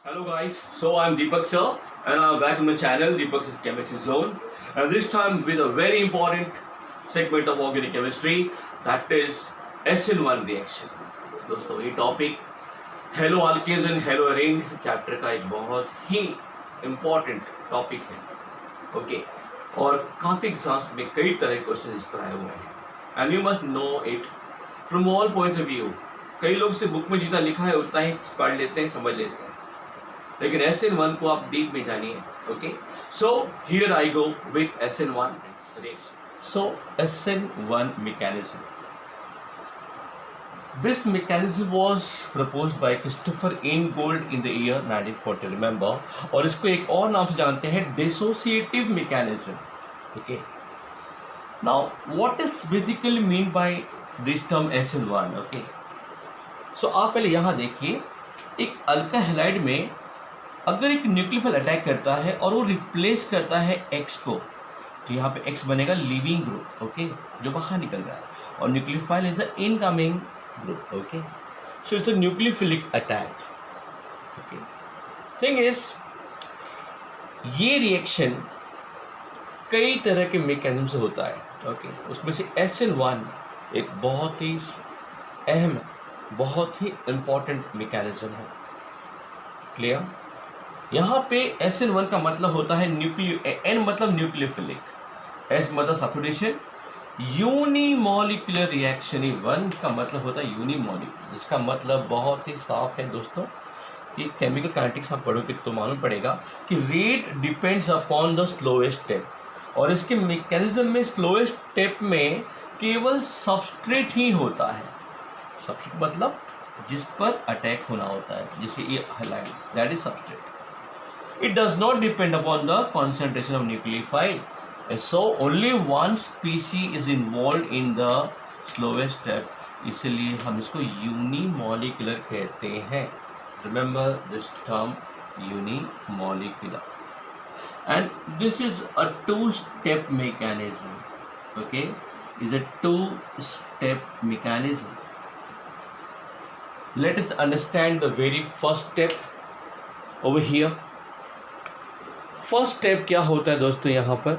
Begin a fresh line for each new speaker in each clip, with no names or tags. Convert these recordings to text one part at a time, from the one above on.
Hello guys, so I'm Deepak sir and I'm back on my channel Deepak's Chemistry Zone, and this time with a very important segment of organic chemistry, that is SN1 reaction. दोस्तों ये topic halo alkanes and halo arene chapter का एक बहुत ही important topic है, okay. और काफ़ी exams में कई तरह के क्वेश्चन इस पर आए हुए हैं and you must know it from all points of view. कई लोग से बुक में जितना लिखा है उतना ही पढ़ लेते हैं, समझ लेते हैं, लेकिन SN1 को आप डीप में जानिए, okay. So here I go with SN1 reaction. So SN1 mechanism. This mechanism was proposed by Christopher Ingold in the year 1940. Remember, और इसको एक और नाम से जानते हैं dissociative mechanism. Okay. Now, what is basically mean by this term SN1? Okay. So आप पहले यहाँ देखिए, एक अल्काहलाइड में अगर एक न्यूक्लियोफाइल अटैक करता है और वो रिप्लेस करता है X को, तो यहाँ पे X बनेगा लीविंग ग्रुप, ओके, जो बाहर निकल रहा है, और nucleophile is the incoming group, okay. So it's a nucleophilic attack, okay. Thing is ये रिएक्शन कई तरह के मैकेनिज्म से होता है, ओके। उसमें से SN1 एक बहुत ही अहम, बहुत ही इम्पॉर्टेंट मैकेनिज्म है। क्लियर? यहाँ पे SN1 का मतलब होता है N मतलब न्यूक्लियोफिलिक, S मतलब सब्स्टिट्यूशन, यूनिमोलिकुलर रिएक्शन। 1 का मतलब होता है यूनिमोलिकुलर, इसका मतलब बहुत ही साफ है दोस्तों। ये केमिकल काइनेटिक्स आप पढ़ोगे तो मालूम पड़ेगा कि rate depends upon the slowest step, और इसके मैकेनिज्म में स्लोएस्ट स्टेप में केवल सबस्ट्रेट ही होता है। सबस्ट्रेट मतलब जिस पर अटैक होना होता है, जैसे ये halide, that is substrate. It does not depend upon the concentration of nucleophile, and so only one species is involved in the slowest step. इसलिए हम इसको unimolecular कहते हैं. Remember this term, unimolecular. And this is a two-step mechanism. Okay, is a two-step mechanism. Let us understand the very first step over here. First step क्या होता है दोस्तों यहाँ पर?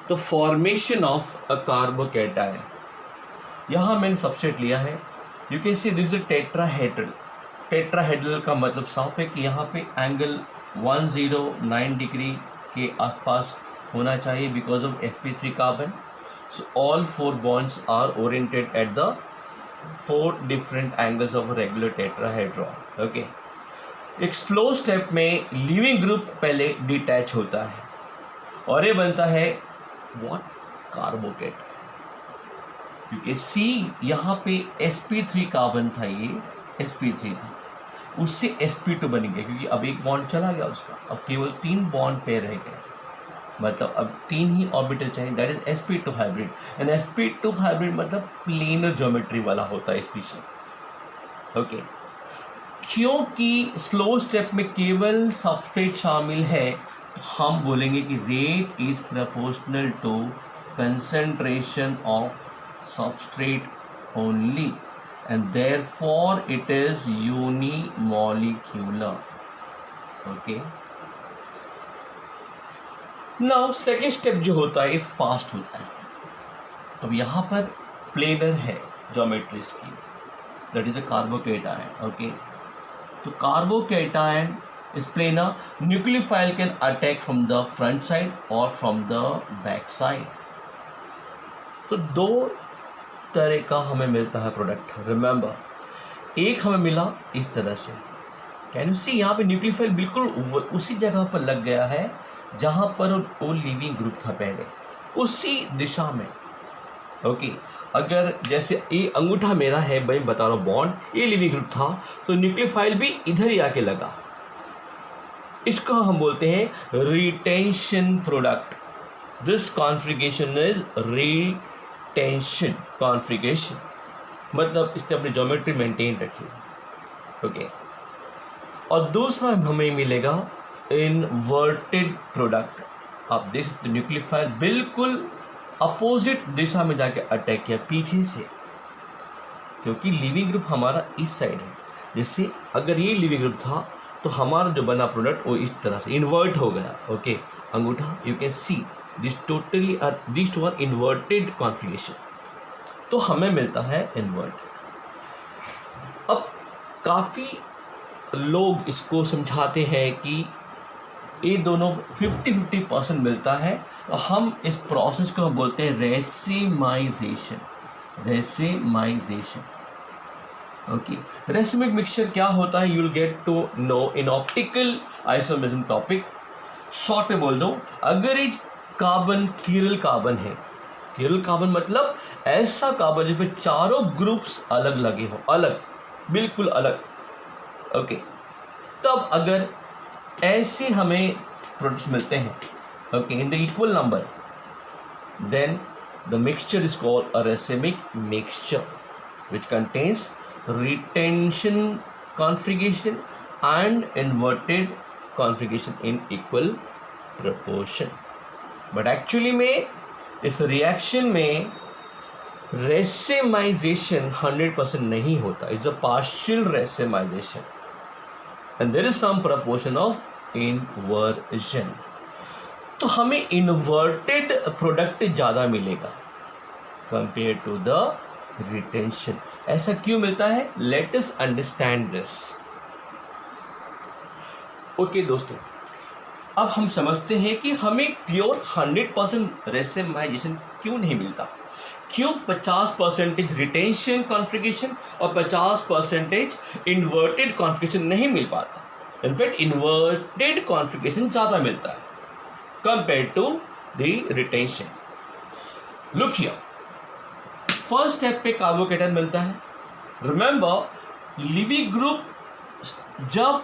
तो फॉर्मेशन ऑफ अ कार्बोकैटायन। यहाँ मैंने सबस्ट्रेट लिया है, you can see this is tetrahedral. Tetrahedral का मतलब साफ है कि यहाँ पे एंगल 109 डिग्री के आसपास होना चाहिए because of sp3 carbon. So all 4 bonds are oriented at the 4 different angles of regular tetrahedron, okay. एक स्लो स्टेप में लिविंग ग्रुप पहले डिटैच होता है और ये बनता है व्हाट? कार्बोकेट। क्योंकि C यहाँ पे sp3 कार्बन था, ये sp3 था, उससे sp2 बन गया क्योंकि अब एक बॉन्ड चला गया उसका, अब केवल 3 बॉन्ड पेयर रह गए, मतलब अब 3 ही ऑर्बिटल चाहिए, that is sp2 hybrid. And sp2 hybrid मतलब प्लेनर ज्योमेट्री वाला होता है स्पीशीज, ओके। क्योंकि स्लो स्टेप में केवल सबस्ट्रेट शामिल है, तो हम बोलेंगे कि rate is proportional to concentration of substrate only, and therefore it is unimolecular, okay. Now second step जो होता है फास्ट होता है। अब यहाँ पर प्लेनर है ज्योमेट्री की, that is a carbocation, okay. तो carbocation is planar, nucleophile can attack from the front side or from the back side. तो 2 तरह का हमें मिलता है प्रोडक्ट, रिमेंबर। एक हमें मिला इस तरह से, कैन यू सी यहाँ पे न्यूक्लियोफाइल बिल्कुल उसी जगह पर लग गया है जहाँ पर वो लिविंग ग्रुप था पहले, उसी दिशा में, ओके। अगर जैसे ये अंगूठा मेरा है, मैं बता रहा हूँ बॉन्ड, ये लिविंग ग्रुप था, तो न्यूक्लियोफाइल भी इधर ही आके लगा। इसको हम बोलते हैं retention product. This configuration is retention configuration, मतलब इसने अपनी ज्योमेट्री मेंटेन रखी, ओके। और दूसरा हमें मिलेगा इनवर्टेड प्रोडक्ट। आप देख सकते न्यूक्लियोफाइल बिल्कुल अपोजिट दिशा में जाके अटैक किया पीछे से, क्योंकि लिविंग ग्रुप हमारा इस साइड है। जैसे अगर ये लिविंग ग्रुप था तो हमारा जो बना प्रोडक्ट वो इस तरह से इन्वर्ट हो गया. ओके, अंगूठा you can see this totally this two are inverted configuration. तो हमें मिलता है इन्वर्ट. अब काफ़ी लोग इसको समझाते हैं कि ये दोनों 50-50% मिलता है. तो हम इस प्रोसेस को हम बोलते हैं racemisation. Racemisation. Okay, racemic mixture क्या होता है, you will get to know in optical isomerism topic. Short में बोल दो, अगर एक कार्बन कीरल कार्बन है, कीरल कार्बन मतलब ऐसा कार्बन जिसमें चारों ग्रुप्स अलग लगे हो, अलग, बिल्कुल अलग. ओके, तब अगर ऐसे हमें प्रोडक्ट्स मिलते हैं, okay, in the equal number, then the mixture is called a racemic mixture which contains retention configuration and inverted configuration in equal proportion. But actually में इस रिएक्शन में रेसिमाइजेशन 100% नहीं होता. It's a partial racemisation and there is some proportion of inversion. तो हमें inverted product ज़्यादा मिलेगा compare to the retention. ऐसा क्यों मिलता है, let us understand this. Okay दोस्तों, अब हम समझते हैं कि हमें प्योर 100% रेसिमाइजेशन क्यों नहीं मिलता. क्यों 50% रिटेंशन कॉन्फ़िगरेशन और 50% इन्वर्टेड कॉन्फ़िगरेशन नहीं मिल पाता. इनफैक्ट इन्वर्टेड कॉन्फ़िगरेशन ज़्यादा मिलता है compare to the retention. Look here, first step पे कार्बोकेटायन मिलता है. रिमेंबर, लिविंग ग्रुप जब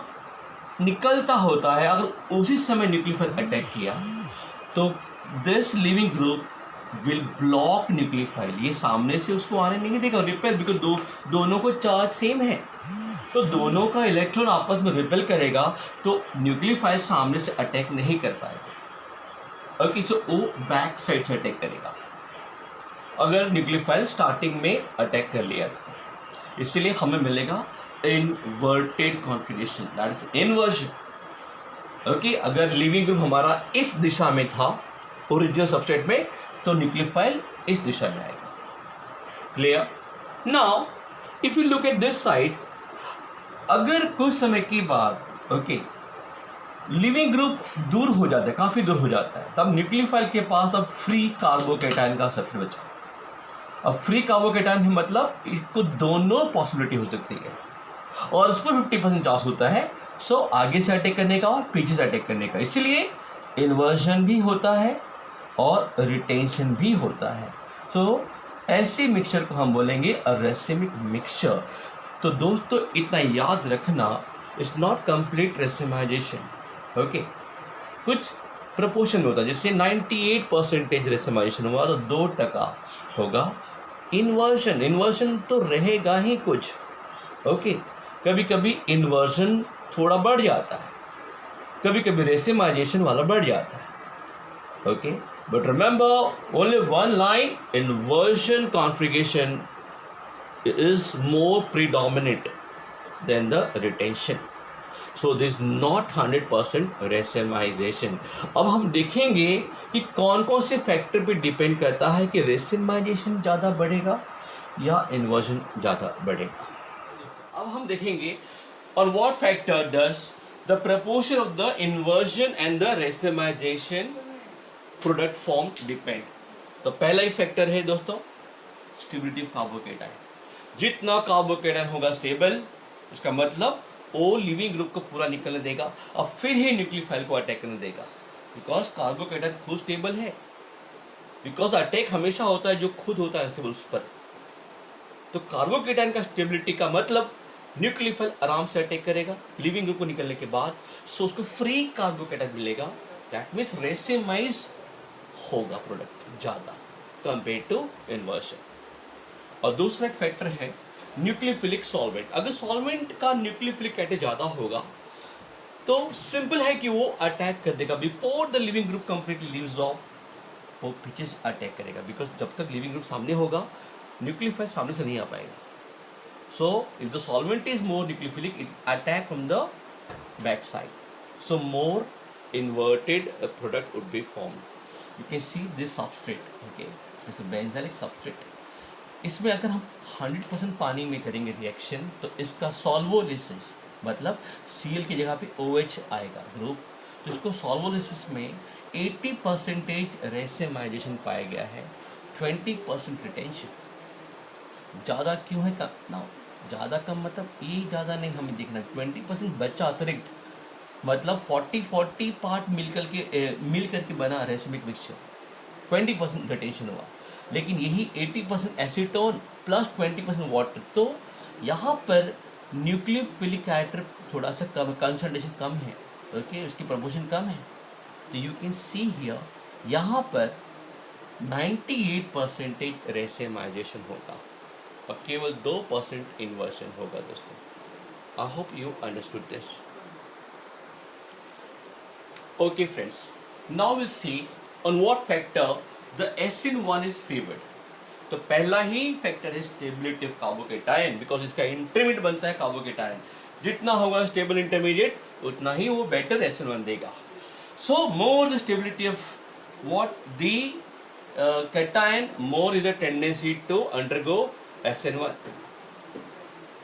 निकलता होता है, अगर उसी समय न्यूक्लियोफाइल अटैक किया तो this leaving group will block nucleophile. ये सामने से उसको आने नहीं देगा, रिपेल, बिकॉज दोनों को चार्ज सेम है, तो दोनों का इलेक्ट्रॉन आपस में रिपेल करेगा, तो न्यूक्लियोफाइल सामने से अटैक नहीं कर पाएगा. ओके, सो वो बैक साइड से अटैक करेगा अगर न्यूक्लियोफाइल स्टार्टिंग में अटैक कर लिया था. इसलिए हमें मिलेगा inverted configuration, that is inversion. Okay, अगर लिविंग ग्रुप हमारा इस दिशा में था ओरिजिनल सबस्ट्रेट में, तो न्यूक्लियोफाइल इस दिशा में आएगा. Clear? Now if you look at this side, अगर कुछ समय के बाद ओके लिविंग ग्रुप दूर हो जाता है, काफ़ी दूर हो जाता है, तब न्यूक्लियोफाइल के पास अब फ्री कार्बोकेटायन का सबस्ट्रेट बचा. अब फ्री कार्बोकेटायन मतलब इसको दोनों पॉसिबिलिटी हो सकती है और उस पर 50% चांस होता है. सो आगे से अटैक करने का और पीछे से अटैक करने का. इसलिए इन्वर्जन भी होता है और रिटेंशन भी होता है. तो ऐसे मिक्सचर को हम बोलेंगे अ रेसिमिक मिक्सचर. तो दोस्तों इतना याद रखना, it's not complete racemisation. Okay, कुछ प्रपोर्शन में होता है. जैसे 98% रेसिमाइजेशन हुआ तो 2% होगा इन्वर्जन. इन्वर्जन तो रहेगा ही कुछ. ओके, कभी कभी इन्वर्जन थोड़ा बढ़ जाता है, कभी कभी रेसिमाइजेशन वाला बढ़ जाता है. Okay, but remember only one line, inversion configuration is more predominant than the retention. So this not 100% racemisation. अब हम देखेंगे कि कौन कौन से फैक्टर पे डिपेंड करता है कि रेसिमाइजेशन ज़्यादा बढ़ेगा या इन्वर्जन ज़्यादा बढ़ेगा. अब हम देखेंगे on what factor does the proportion of the inversion and the racemisation product form depend. तो पहला ही फैक्टर है दोस्तों स्टेबिलिटी ऑफ कार्बोकेटायन. जितना कार्बोकेटायन होगा स्टेबल, उसका मतलब वो लिविंग ग्रुप को पूरा निकलने देगा और फिर ही न्यूक्लियोफाइल को अटैक करने देगा. बिकॉज कार्बोकेटायन खुद स्टेबल है, बिकॉज अटैक हमेशा होता है जो खुद होता है अनस्टेबल उस पर. तो कार्बोकेटायन का स्टेबिलिटी का मतलब न्यूक्लियोफाइल आराम से अटैक करेगा लिविंग ग्रुप को निकलने के बाद, सो उसको फ्री कार्बोकेटायन मिलेगा. दैट मीन्स रेसिमाइज होगा प्रोडक्ट ज़्यादा कंपेयर टू इन्वर्जन. और दूसरा एक फैक्टर है न्यूक्लियोफिलिक सॉल्वेंट. अगर सॉल्वेंट का न्यूक्लियोफिलिक कैटेगरी ज़्यादा होगा तो सिंपल है कि वो अटैक कर देगा before the leaving group completely leaves of, वो पीछे से अटैक करेगा. बिकॉज जब तक लिविंग ग्रुप सामने होगा न्यूक्लियोफाइल सामने से नहीं आ पाएगा. So if the solvent is more nucleophilic, it attack from the back side. So more inverted product would be formed. You can see this substrate, okay, it's a benzylic substrate. इसमें अगर हम 100% पानी में करेंगे रिएक्शन तो इसका solvolysis मतलब Cl की जगह पे OH आएगा ग्रुप, तो इसको सॉल्वोलिसिस में 80% रेसिमाइजेशन पाया गया है, 20% रिटेंशन। ज़्यादा क्यों है कम ना, ज़्यादा कम मतलब ये ज़्यादा नहीं हमें देखना, 20% बचा अतिरिक्त, मतलब 40 पार्ट मिल करके बना रेसिमिक मिक्सचर, 20% रिटेंशन हुआ। लेकिन यही 80% एसीटोन प्लस 20% वाटर, तो यहाँ पर न्यूक्लियोफिलिक कैरेक्टर थोड़ा सा कम, कंसंट्रेशन कम है, ओके, उसकी प्रपोर्शन कम है। तो यू कैन सी हियर यहाँ पर 98% रेसिमाइजेशन होगा और केवल 2% इन्वर्शन होगा दोस्तों। I hope you understood this. Okay friends, now will see on what factor the SN1 is favoured. तो पहला ही फैक्टर है स्टेबिलिटी ऑफ कार्बोकेटायन, बिकॉज इसका इंटरमीडिएट बनता है कार्बोकेटायन, जितना होगा स्टेबल इंटरमीडिएट उतना ही वो बेटर SN1 देगा। So more the stability of what the cation, more is a tendency to undergo SN1.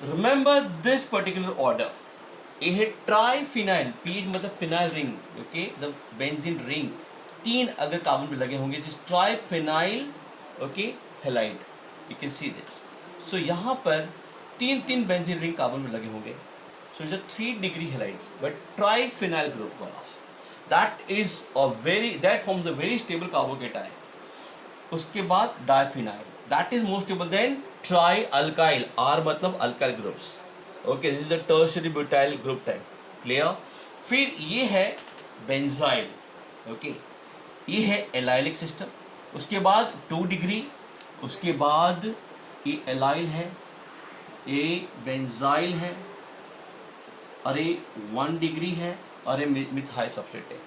Remember this particular order. ये है ट्राइफिनाइल, पीच मतलब phenyl ring, okay, the benzene ring, 3 अगर कार्बन पे लगे होंगे तो triphenyl, okay, halide, you can see this. So यहाँ पर 3 बेंजीन रिंग कार्बन पे लगे होंगे, so it's a 3 degree halide, but triphenyl group वाला, that forms a very stable carbocation. उसके बाद डाइफिनाइल, that is more stable than trialkyl, R मतलब alkyl groups, okay, this is the tertiary butyl group type, clear. फिर ये है benzyl, okay, ये है एलाइलिक सिस्टम, उसके बाद 2 डिग्री, उसके बाद ये एलाइल है, ये बेंजाइल है, और ये 1 डिग्री है, और ये मिथाइल सबस्ट्रेट है।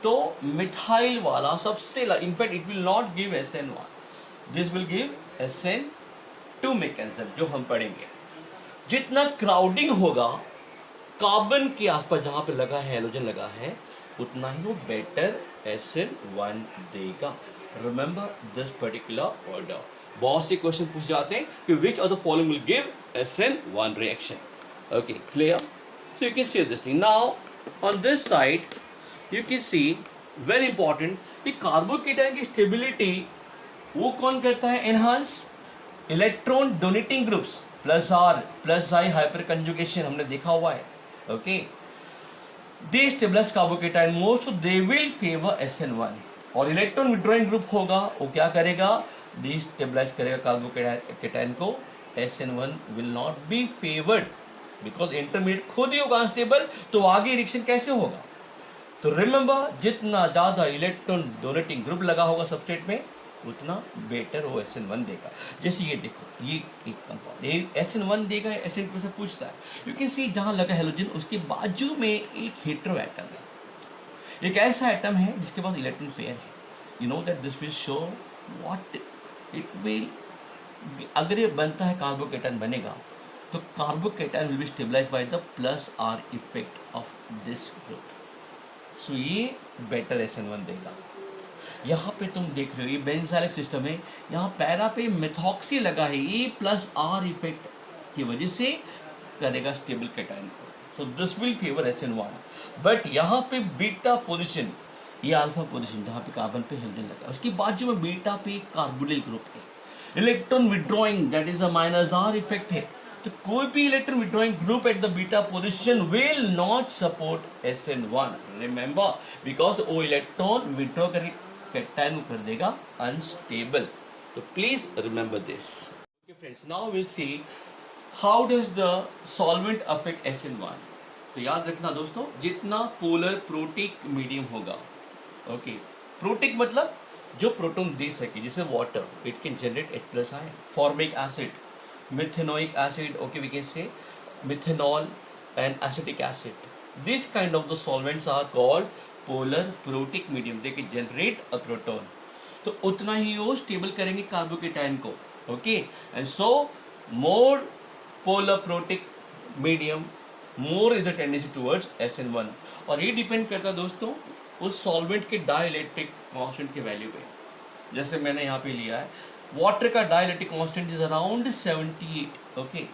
तो मिथाइल वाला सबसे in fact it will not give SN1, this will give SN2 mechanism, जो हम पढ़ेंगे। जितना क्राउडिंग होगा कार्बन के आसपास जहां पे लगा है, हैलोजन लगा है, उतना ही वो बेटर SN1 देगा। Remember this particular order. बहुत से क्वेश्चन पूछ जाते हैं कि which of the following will give SN1 reaction, okay, clear. So you can see this thing. Now on this side you can see very important कि carbocation की stability वो कौन करता है, enhance electron donating groups plus R plus I hyperconjugation, हमने देखा हुआ है, okay. They stabilize carbocation more, so they will favour SN1। और इलेक्ट्रॉन विड्रॉइंग ग्रुप होगा, वो क्या करेगा, दे स्टेबलाइज करेगा कार्बोकेटायन को, SN1 will not be favoured because intermediate खुद ही होगा अनस्टेबल, तो आगे रिएक्शन कैसे होगा। तो रिमेंबर जितना ज़्यादा इलेक्ट्रॉन डोनेटिंग ग्रुप लगा होगा सबस्ट्रेट में उतना बेटर वो SN1 देगा। जैसे ये देखो, ये एक कंपाउंड, ये SN1 देगा, SN2 से पूछता है, यू कैन सी जहाँ लगा हैलोजन उसके बाजू में एक हेटेरो एटम है, एक ऐसा एटम है जिसके पास इलेक्ट्रॉन पेयर है। You know that this will show what it will, अगर ये बनता है कार्बोकेटायन बनेगा तो carbocation will be stabilized by the plus R effect of this group. So ये बेटर SN1 देगा। यहाँ पे तुम देख रहे हो ये बेंजाइलिक सिस्टम है, यहाँ पैरा पे मेथॉक्सी लगा है, ये प्लस आर इफेक्ट की वजह से करेगा स्टेबल कैटायन को, so this will favour SN1। But यहाँ पे बीटा पोजीशन, ये अल्फा पोजीशन जहाँ पे कार्बन पे हेलोजन लगा, उसके बाजू में बीटा पे कार्बोनिल ग्रुप है, electron withdrawing that is a minus R effect है, तो कोई भी electron withdrawing group at the beta position will not support SN1, remember, because वो इलेक्ट्रॉन विड्रॉ करके कैटायन कर देगा अनस्टेबल। तो please remember this. Okay friends, now we see how does the solvent affect SN1। तो याद रखना दोस्तों, जितना पोलर प्रोटिक मीडियम होगा, ओके, प्रोटिक मतलब जो प्रोटॉन दे सके, जैसे water, it can generate H+ ion, formic acid, methanoic acid, okay, we can say methanol and acetic acid. This kind of the solvents are called polar protic medium, they can generate a proton, तो उतना ही वो stable करेंगे carbocation को, okay. And so more polar protic medium more is the tendency towards SN1। और ये depend करता है दोस्तों उस सॉल्वेंट के डाइलेक्ट्रिक कांस्टेंट के वैल्यू पे। जैसे मैंने यहाँ पे लिया है वाटर का dielectric constant is around 78। Okay,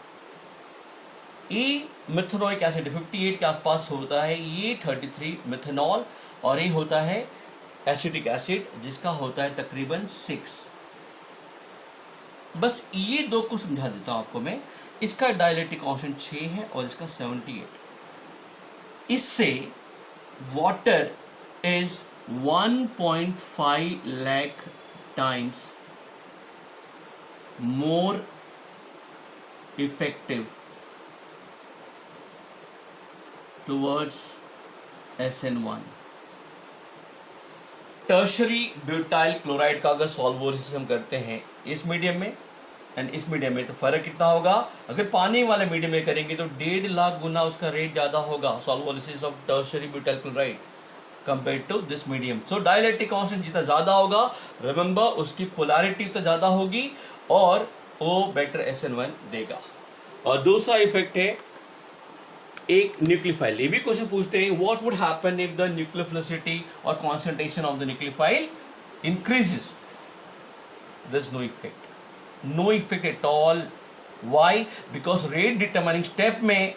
ये मिथेनोइक एसिड 58 के आसपास होता है, ये 33 मिथेनॉल, और ये होता है एसिटिक एसिड जिसका होता है तकरीबन 6। बस ये दो को समझा देता हूं आपको मैं। इसका डाइलेक्ट्रिक कांस्टेंट 6 है और इसका 78। इससे water is 1.5 lakh times more effective towards SN1। Tertiary butyl chloride का अगर सॉल्वोलिसिस हम करते हैं इस मीडियम में एंड इस मीडियम में, तो फर्क कितना होगा? अगर पानी वाले मीडियम में करेंगे तो 1.5 लाख गुना उसका रेट ज़्यादा होगा, solvolysis of tertiary butyl chloride compare to this medium. So dielectric constant जितना ज़्यादा होगा, रिमेंबर उसकी पोलैरिटी उतना ज़्यादा होगी और वो बेटर SN1 देगा। और दूसरा इफेक्ट है एक न्यूक्लियोफाइल। ये भी क्वेश्चन पूछते हैं what would happen if the nucleophilicity और concentration of the nucleophile increases? There is no effect, no effect at all. Why? Because rate determining step में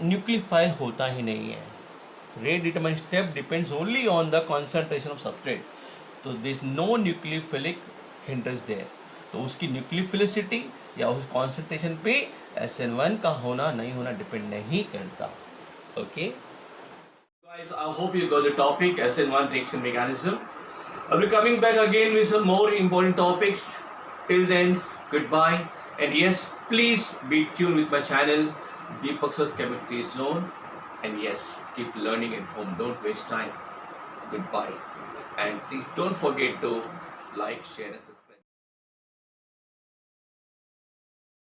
न्यूक्लियोफाइल होता ही नहीं है। Rate determining step depends only on the concentration of substrate, तो there is no nucleophilic hindrance there. तो उसकी nucleophilicity या उस कॉन्सेंट्रेशन पे SN1 का होना नहीं होना डिपेंड नहीं करता। Okay guys, I hope you got the topic SN1 reaction mechanism. I'll be coming back again with some more important topics. Till then, goodbye, and yes, please be tuned with my channel Deepak Sir's Chemistry Zone, and yes, keep learning at home, don't waste time. Goodbye, and please don't forget to like, share and subscribe.